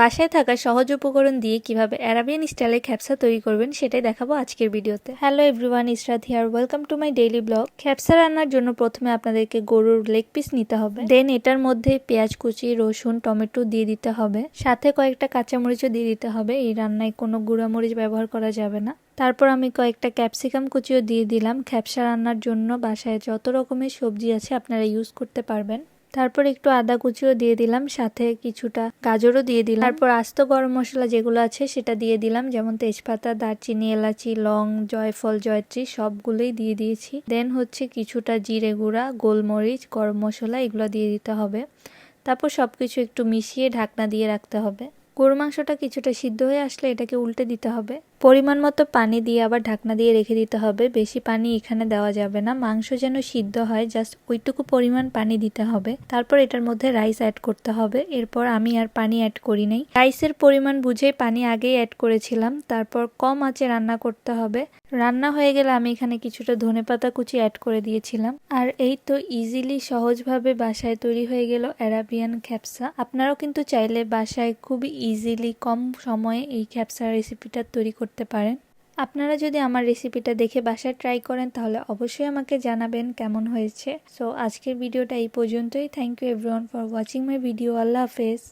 বাসায় থাকা সহজ উপকরণ দিয়ে কিভাবে অ্যারাবিয়ান স্টাইলে খ্যাপসা তৈরি করবেন সেটাই দেখাবো আজকের ভিডিওতে। Hello everyone, Israt here, welcome to my daily blog. খ্যাপসা রান্নার জন্য প্রথমে আপনাদেরকে গরুর লেগ পিস নিতে হবে। দেন এটার মধ্যে পেঁয়াজ কুচি, রসুন, টমেটো দিয়ে দিতে হবে। সাথে কয়েকটা কাঁচামরিচও দিয়ে দিতে হবে। এই রান্নায় কোনো গুঁড়ামরিচ ব্যবহার করা যাবে না। তারপর আমি কয়েকটা ক্যাপসিকাম কুচিও দিয়ে দিলাম। খ্যাপসা রান্নার জন্য বাসায় যত রকমের সবজি আছে আপনারা ইউজ করতে পারবেন। তারপর একটু আদা কুচিও দিয়ে দিলাম, সাথে কিছুটা গাজরও দিয়ে দিলাম। তারপর আস্ত গরম মশলা যেগুলো আছে সেটা দিয়ে দিলাম, যেমন তেজপাতা, দারচিনি, এলাচি, লং, জয়ফল, জয়ত্রী সবগুলোই দিয়ে দিয়েছি। দেন হচ্ছে কিছুটা জিরে গুঁড়া, গোলমরিচ, গরম মশলা এগুলো দিয়ে দিতে হবে। তারপর সবকিছু একটু মিশিয়ে ঢাকনা দিয়ে রাখতে হবে। গরু মাংসটা কিছুটা সিদ্ধ হয়ে আসলে এটাকে উল্টে দিতে হবে। পরিমাণ মতো পানি দিয়ে আবার ঢাকনা দিয়ে রেখে দিতে হবে। বেশি পানি এখানে দেওয়া যাবে না, মাংস যেন সিদ্ধ হয় জাস্ট ওইটুকু পরিমাণ পানি দিতে হবে। তারপর এটার মধ্যে রাইস অ্যাড করতে হবে। এরপর আমি আর পানি অ্যাড করি নাই, রাইসের পরিমাণ বুঝে পানি আগেই অ্যাড করেছিলাম। তারপর কম আঁচে রান্না করতে হবে। রান্না হয়ে গেলে আমি এখানে কিছুটা ধনেপাতা কুচি অ্যাড করে দিয়েছিলাম। আর এই তো ইজিলি সহজভাবে বাসায় তৈরি হয়ে গেল অ্যারাবিয়ান খ্যাপসা। আপনারাও কিন্তু চাইলে বাসায় খুবই ইজিলি কম সময়ে এই খ্যাপসা রেসিপিটা তৈরি করতে পারেন। আপনারা যদি আমার রেসিপিটা দেখে বাসায় ট্রাই করেন তাহলে অবশ্যই আমাকে জানাবেন কেমন হয়েছে। সো আজকের ভিডিওটা এই পর্যন্তই। Thank you everyone for watching my video. আল্লাহ হাফেজ।